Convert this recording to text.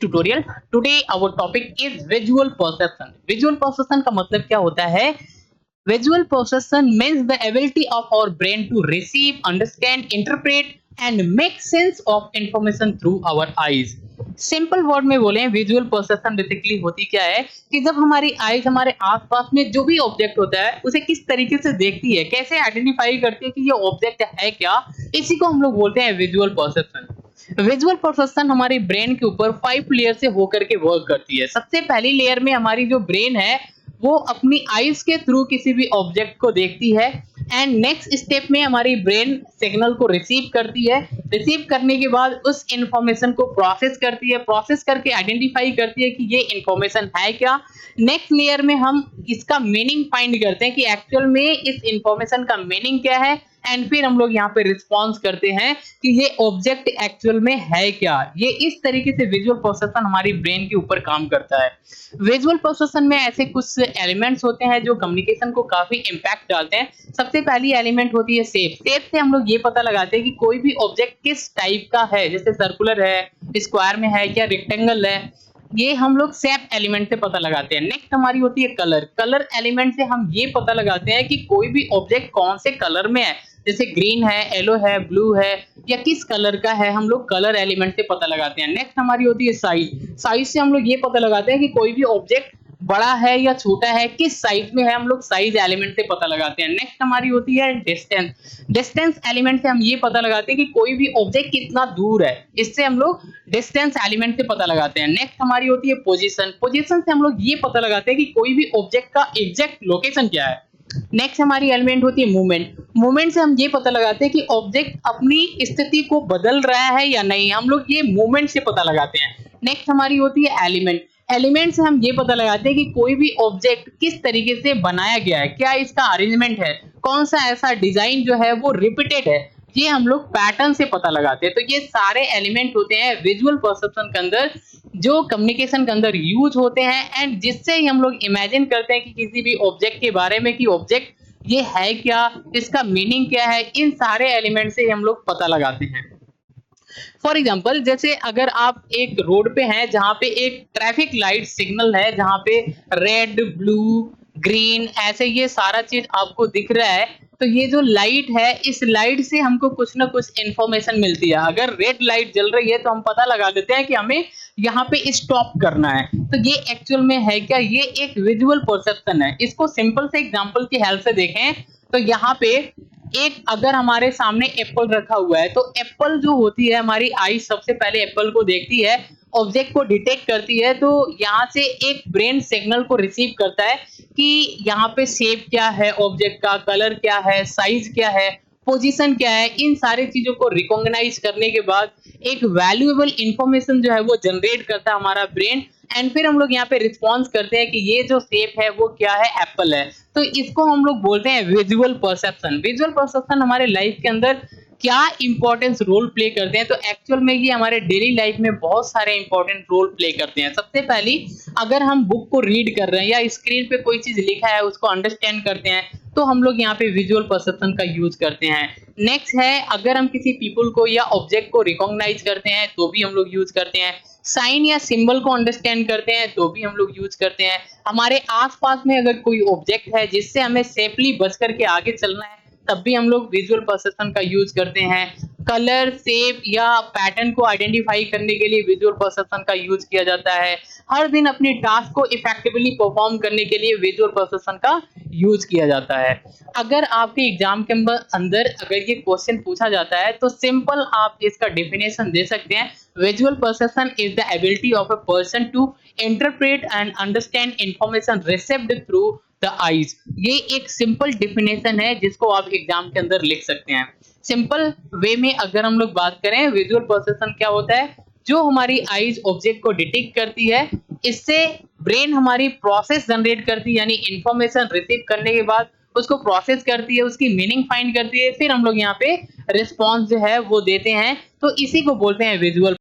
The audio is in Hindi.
Tutorial today our topic is visual perception. Visual perception का मतलब क्या होता है? Visual perception means the ability of our brain to receive, understand, interpret and make sense of information through our eyes. Simple word में बोले, विजुअल परसेप्शन बेसिकली होती क्या है कि जब हमारी आईज हमारे आसपास में जो भी ऑब्जेक्ट होता है उसे किस तरीके से देखती है, कैसे आइडेंटिफाई करती है कि ये ऑब्जेक्ट है क्या, इसी को हम लोग बोलते हैं विजुअल परसेप्शन। विजुअल परसेप्शन हमारी ब्रेन के ऊपर 5 लेयर से होकर के वर्क करती है। सबसे पहली लेयर में हमारी जो ब्रेन है वो अपनी आईज के थ्रू किसी भी ऑब्जेक्ट को देखती है एंड नेक्स्ट स्टेप में हमारी ब्रेन सिग्नल को रिसीव करती है। रिसीव करने के बाद उस इंफॉर्मेशन को प्रोसेस करती है, प्रोसेस करके आइडेंटिफाई करती है कि ये इंफॉर्मेशन है क्या। नेक्स्ट लेयर में हम इसका मीनिंग फाइंड करते हैं कि एक्चुअल में इस इंफॉर्मेशन का मीनिंग क्या है एंड फिर हम लोग यहाँ पे रिस्पॉन्स करते हैं कि ये ऑब्जेक्ट एक्चुअल में है क्या। ये इस तरीके से विजुअल प्रोसेसन हमारी ब्रेन के ऊपर काम करता है। विजुअल प्रोसेसन में ऐसे कुछ एलिमेंट्स होते हैं जो कम्युनिकेशन को काफी इंपैक्ट डालते हैं। सबसे पहली एलिमेंट होती है शेप। शेप से हम लोग ये पता लगाते हैं कि कोई भी ऑब्जेक्ट किस टाइप का है, जैसे सर्कुलर है, स्क्वायर में है, क्या रेक्टेंगल है, ये हम लोग शेप एलिमेंट से पता लगाते हैं। नेक्स्ट हमारी होती है कलर। कलर एलिमेंट से हम ये पता लगाते हैं कि कोई भी ऑब्जेक्ट कौन से कलर में है, जैसे ग्रीन है, येलो है, ब्लू है, या किस कलर का है, हम लोग कलर एलिमेंट से पता लगाते हैं। नेक्स्ट हमारी होती है साइज। साइज से हम लोग ये पता लगाते हैं कि कोई भी ऑब्जेक्ट बड़ा है या छोटा है, किस साइज में है, हम लोग साइज एलिमेंट से पता लगाते हैं। नेक्स्ट हमारी होती है डिस्टेंस। डिस्टेंस एलिमेंट से हम ये पता लगाते हैं कि कोई भी ऑब्जेक्ट कितना दूर है, इससे हम लोग डिस्टेंस एलिमेंट से पता लगाते हैं। नेक्स्ट हमारी होती है पोजीशन। पोजीशन से हम लोग ये पता लगाते हैं कि कोई भी ऑब्जेक्ट का एग्जैक्ट लोकेशन क्या है। नेक्स्ट हमारी एलिमेंट होती है मूवमेंट। मूवमेंट से हम ये पता लगाते हैं कि ऑब्जेक्ट अपनी स्थिति को बदल रहा है या नहीं, हम लोग ये मूवमेंट से पता लगाते हैं। नेक्स्ट हमारी होती है एलिमेंट। एलिमेंट से हम ये पता लगाते हैं कि कोई भी ऑब्जेक्ट किस तरीके से बनाया गया है, क्या इसका अरेंजमेंट है, कौन सा ऐसा डिजाइन जो है वो रिपीटेड है, ये हम लोग पैटर्न से पता लगाते हैं। तो ये सारे एलिमेंट होते हैं विजुअल परसेप्शन के अंदर जो कम्युनिकेशन के अंदर यूज होते हैं एंड जिससे ही हम लोग इमेजिन करते हैं कि किसी भी ऑब्जेक्ट के बारे में कि ऑब्जेक्ट ये है क्या, इसका मीनिंग क्या है। इन सारे एलिमेंट से हम लोग पता लगाते हैं। फॉर एग्जाम्पल, जैसे अगर आप एक रोड पे हैं जहां पे एक ट्रैफिक लाइट सिग्नल है, जहां पे रेड, ब्लू, ग्रीन ऐसे ये सारा चीज आपको दिख रहा है, तो ये जो लाइट है, इस लाइट से हमको कुछ ना कुछ इंफॉर्मेशन मिलती है। अगर रेड लाइट जल रही है तो हम पता लगा देते हैं कि हमें यहाँ पे स्टॉप करना है। तो ये एक्चुअल में है क्या, ये एक विजुअल परसेप्शन है। इसको सिंपल से एग्जांपल की हेल्प से देखें तो यहाँ पे एक अगर हमारे सामने एप्पल रखा हुआ है, तो एप्पल जो होती है, हमारी आई सबसे पहले एप्पल को देखती है, ऑब्जेक्ट को डिटेक्ट करती है, तो यहाँ से एक ब्रेन सिग्नल को रिसीव करता है कि यहाँ पे शेप क्या है ऑब्जेक्ट का, कलर क्या है, साइज क्या है, पोजीशन क्या है। इन सारी चीजों को रिकॉग्नाइज करने के बाद एक वैल्यूएबल इंफॉर्मेशन जो है वो जनरेट करता है हमारा ब्रेन एंड फिर हम लोग यहाँ पे रिस्पॉन्स करते हैं कि ये जो शेप है वो क्या है, एप्पल है। तो इसको हम लोग बोलते हैं विजुअल परसेप्शन। विजुअल परसेप्शन हमारे लाइफ के अंदर क्या इंपॉर्टेंस रोल प्ले करते हैं, तो एक्चुअल में ये हमारे डेली लाइफ में बहुत सारे इंपॉर्टेंट रोल प्ले करते हैं। सबसे पहली, अगर हम बुक को रीड कर रहे हैं या स्क्रीन पे कोई चीज लिखा है उसको अंडरस्टैंड करते हैं, तो हम लोग यहाँ पे विजुअल परसेप्शन का यूज करते हैं। नेक्स्ट है, अगर हम किसी पीपल को या ऑब्जेक्ट को रिकॉग्नाइज करते हैं तो भी हम लोग यूज करते हैं। साइन या सिंबल को अंडरस्टैंड करते हैं तो भी हम लोग यूज करते हैं। हमारे आसपास में अगर कोई ऑब्जेक्ट है जिससे हमें सेफली बच करके आगे चलना है, तब भी हम लोग विजुअल परसेप्शन का यूज करते हैं। कलर, शेप या पैटर्न को आइडेंटिफाई करने के लिए विजुअल परसेप्शन का यूज किया जाता है। हर दिन अपनी टास्क को इफेक्टिवली परफॉर्म करने के लिए विजुअल परसेप्शन का यूज किया जाता है। अगर आपके एग्जाम के अंदर अगर ये क्वेश्चन पूछा जाता है तो सिंपल आप इसका डेफिनेशन दे सकते हैं। Visual perception is the ability of a person to interpret and understand information received through the eyes. ये एक सिंपल डेफिनेशन है जिसको आप एग्जाम के अंदर लिख सकते हैं। सिंपल वे में अगर हम लोग बात करें, विजुअल परसेप्शन क्या होता है, जो हमारी आईज ऑब्जेक्ट को डिटेक्ट करती है, इससे ब्रेन हमारी प्रोसेस जनरेट करती है, यानी इंफॉर्मेशन रिसीव करने के बाद उसको प्रोसेस करती है, उसकी मीनिंग फाइंड करती है, फिर हम लोग यहाँ पे रिस्पॉन्स जो है वो देते हैं। तो इसी को बोलते हैं विजुअल